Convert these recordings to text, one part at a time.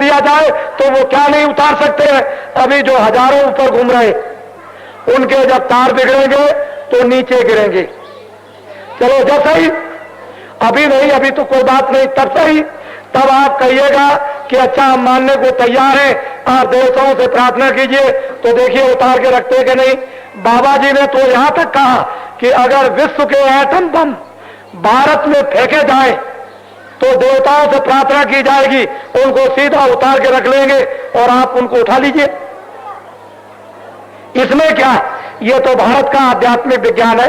दिया जाए तो वो क्या नहीं उतार सकते हैं। अभी जो हजारों ऊपर घूम रहे, उनके जब तार बिगड़ेंगे तो नीचे गिरेंगे। चलो जब सही, अभी नहीं, अभी तो कोई बात नहीं, तब सही, तब आप कहिएगा कि अच्छा हम मानने को तैयार हैं, आप देवताओं से प्रार्थना कीजिए तो देखिए उतार के रखते कि नहीं। बाबा जी ने तो यहां तक कहा कि अगर विश्व के एटम बम भारत में फेंके जाए तो देवताओं से प्रार्थना की जाएगी, उनको सीधा उतार के रख लेंगे और आप उनको उठा लीजिए। इसमें क्या, ये तो भारत का आध्यात्मिक विज्ञान है,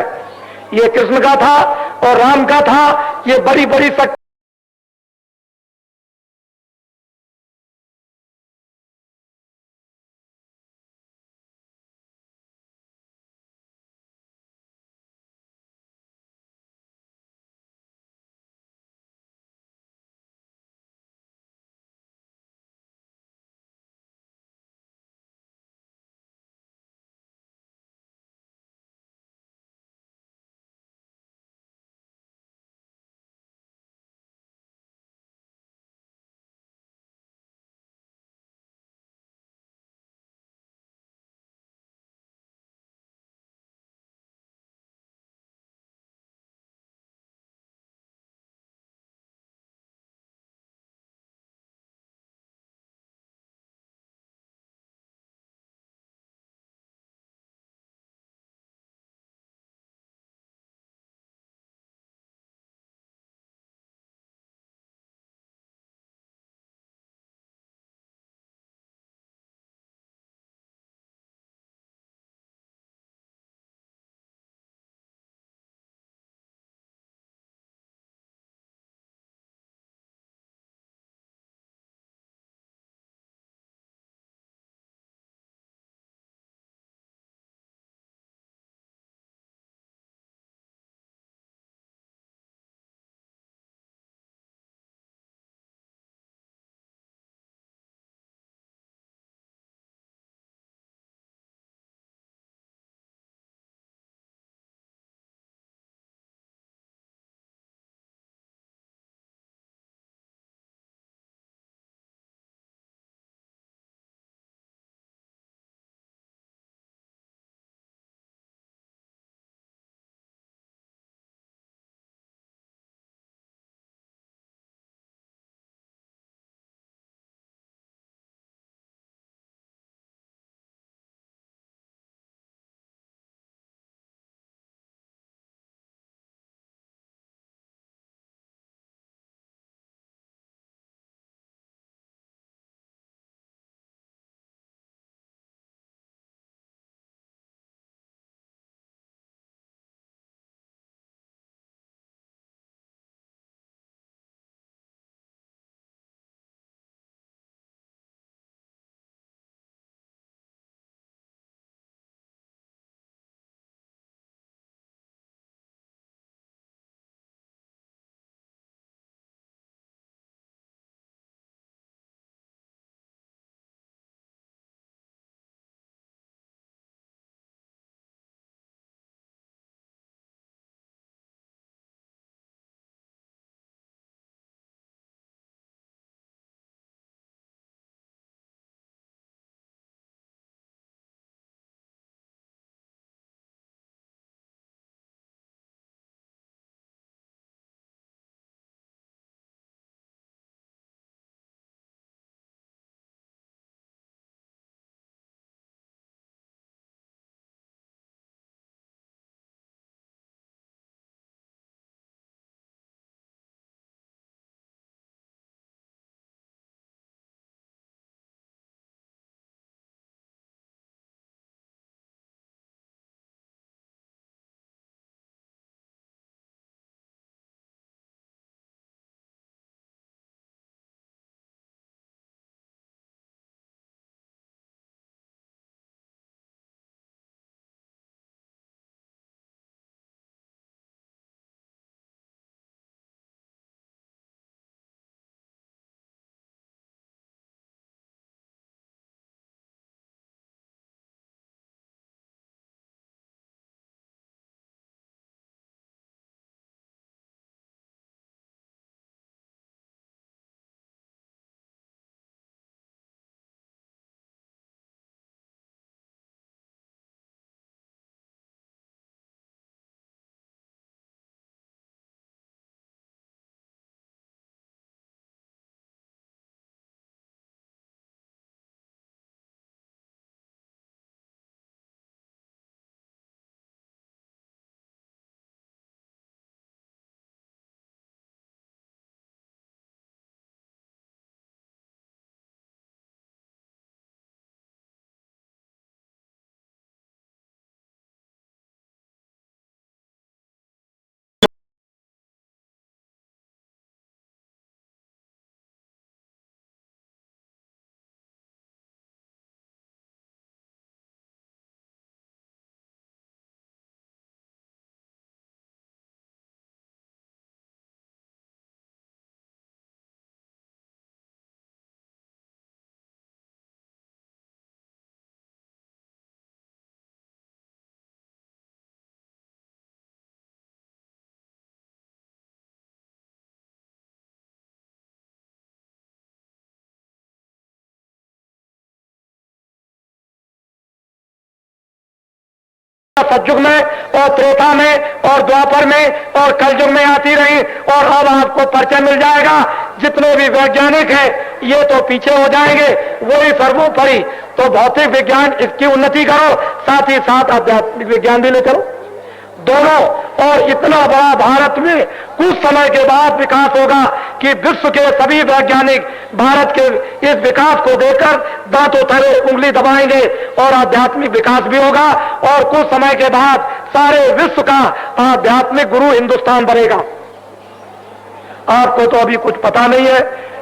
ये कृष्ण का था और राम का था, ये बड़ी बड़ी शक्ति सतयुग में और त्रेता में और द्वापर में और कलयुग में आती रही, और अब आपको परिचय मिल जाएगा। जितने भी वैज्ञानिक हैं ये तो पीछे हो जाएंगे, वही सर्वोपरि। तो भौतिक विज्ञान इसकी उन्नति करो, साथ ही साथ आध्यात्मिक विज्ञान भी ले चलो, दोनों। और इतना बड़ा भारत में कुछ समय के बाद विकास होगा कि विश्व के सभी वैज्ञानिक भारत के इस विकास को देखकर दांतों तले उंगली दबाएंगे, और आध्यात्मिक विकास भी होगा, और कुछ समय के बाद सारे विश्व का आध्यात्मिक गुरु हिंदुस्तान बनेगा। आपको तो अभी कुछ पता नहीं है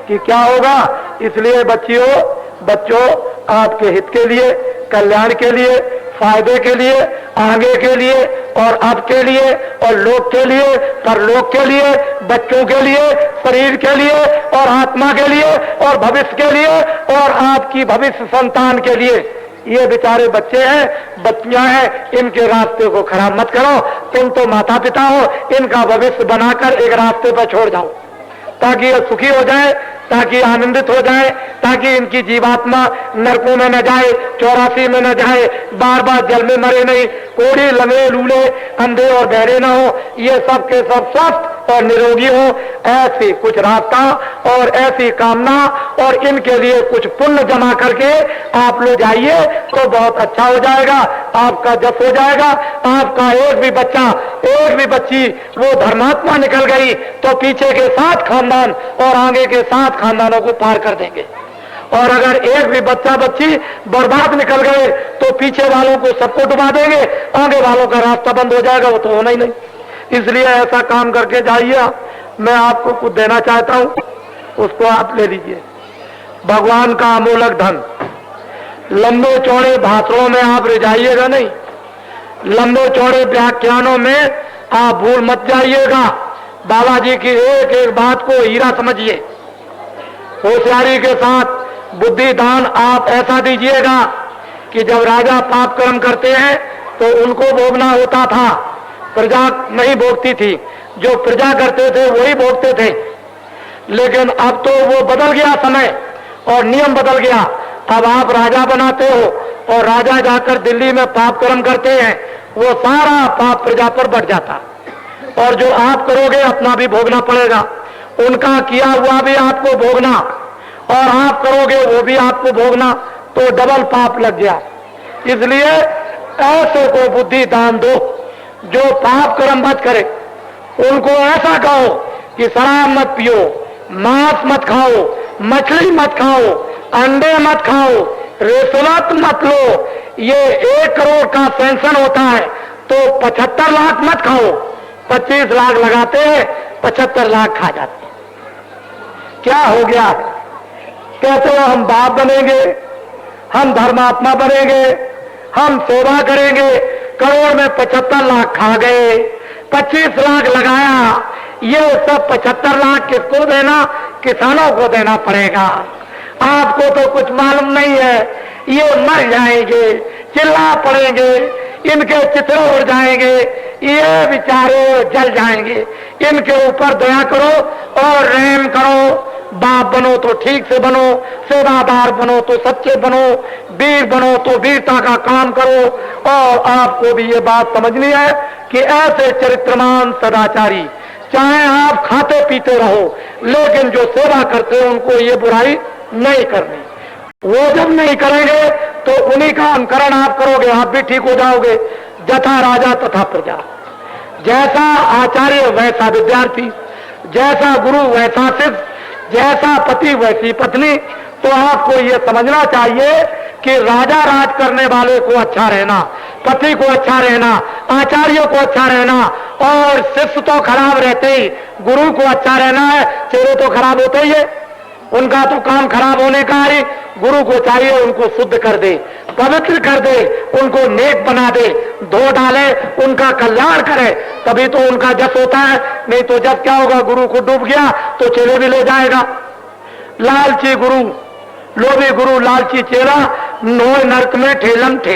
कि क्या होगा, इसलिए बच्चों आपके हित के लिए, कल्याण के लिए, फायदे के लिए, आगे के लिए और अब के लिए और लोक के लिए, परलोक के लिए, बच्चों के लिए, शरीर के लिए और आत्मा के लिए और भविष्य के लिए और आपकी भविष्य संतान के लिए, ये बेचारे बच्चे हैं, बच्चियां हैं, इनके रास्ते को खराब मत करो। तुम तो माता पिता हो, इनका भविष्य बनाकर एक रास्ते पर छोड़ जाओ, ताकि ये सुखी हो जाए, ताकि आनंदित हो जाए, ताकि इनकी जीवात्मा नरकों में न जाए, 84 में न जाए, बार बार जल में मरे नहीं, कोड़ी लंगड़े लूले अंधे और बहरे न हो, ये सब के सब स्वस्थ और निरोगी हो। ऐसी कुछ रास्ता और ऐसी कामना और इनके लिए कुछ पुण्य जमा करके आप लोग जाइए तो बहुत अच्छा हो जाएगा, आपका जस हो जाएगा। आपका एक भी बच्चा, एक भी बच्ची वो धर्मात्मा निकल गई तो पीछे के 7 खानदान और आगे के 7 खानदानों को पार कर देंगे, और अगर एक भी बच्चा बच्ची बर्बाद निकल गए तो पीछे वालों को सबको डुबा देंगे, आगे वालों का रास्ता बंद हो जाएगा, वो तो होना ही नहीं। इसलिए ऐसा काम करके जाइए। मैं आपको कुछ देना चाहता हूं, उसको आप ले लीजिए। भगवान का अमूलक धन। लंबे चौड़े भाषणों में आप रिझाइएगा नहीं, लंबे चौड़े व्याख्यानों में आप भूल मत जाइएगा। बाबा जी की एक एक बात को हीरा समझिए। होशियारी के साथ बुद्धि दान आप ऐसा दीजिएगा कि जब राजा पाप कर्म करते हैं तो उनको भोगना होता था, प्रजा नहीं भोगती थी, जो प्रजा करते थे वही भोगते थे। लेकिन अब तो वो बदल गया समय और नियम बदल गया। अब आप राजा बनाते हो और राजा जाकर दिल्ली में पाप कर्म करते हैं, वो सारा पाप प्रजा पर बढ़ जाता, और जो आप करोगे अपना भी भोगना पड़ेगा, उनका किया हुआ भी आपको भोगना, और आप करोगे वो भी आपको भोगना, तो डबल पाप लग गया। इसलिए ऐसे को बुद्धि दान दो जो पाप कर्म मत करे। उनको ऐसा कहो कि शराब मत पियो, मांस मत खाओ, मछली मत खाओ, अंडे मत खाओ, रिश्वत मत लो। ये 1 करोड़ का पेंशन होता है तो 75 लाख मत खाओ। 25 लाख लगाते हैं, 75 लाख खा जाते हैं। क्या हो गया है? कहते हो हम बाप बनेंगे, हम धर्मात्मा बनेंगे, हम सेवा करेंगे। करोड़ में 75 लाख खा गए, 25 लाख लगाया। ये सब 75 लाख किसको देना? किसानों को देना पड़ेगा। आपको तो कुछ मालूम नहीं है, ये मर जाएंगे, चिल्ला पड़ेंगे, इनके चित्र उड़ जाएंगे, ये बेचारे जल जाएंगे। इनके ऊपर दया करो और रहम करो। बाप बनो तो ठीक से बनो, सेवादार बनो तो सच्चे बनो, वीर बनो तो वीरता का काम करो। और आपको भी ये बात समझनी है कि ऐसे चरित्रमान सदाचारी, चाहे आप खाते पीते रहो, लेकिन जो सेवा करते हैं उनको ये बुराई नहीं करनी। वो जब नहीं करेंगे तो उन्हीं का अनुकरण आप करोगे, आप भी ठीक हो जाओगे। जथा राजा तथा प्रजा, जैसा आचार्य वैसा विद्यार्थी, जैसा गुरु वैसा शिष्य, जैसा पति वैसी पत्नी। तो आपको ये समझना चाहिए कि राजा राज करने वाले को अच्छा रहना, पति को अच्छा रहना, आचार्य को अच्छा रहना, और शिष्य तो खराब रहते ही, गुरु को अच्छा रहना है। चेहरे तो खराब होते ही है, उनका तो काम खराब होने का ही। गुरु को चाहिए उनको शुद्ध कर दे, पवित्र कर दे, उनको नेक बना दे, धो डाले, उनका कल्याण करे, तभी तो उनका जस होता है। नहीं तो जस क्या होगा? गुरु को डूब गया तो चेले भी ले जाएगा। लालची गुरु, लोभी गुरु, लालची चेला, नोए नरक में ठेलन ठेल।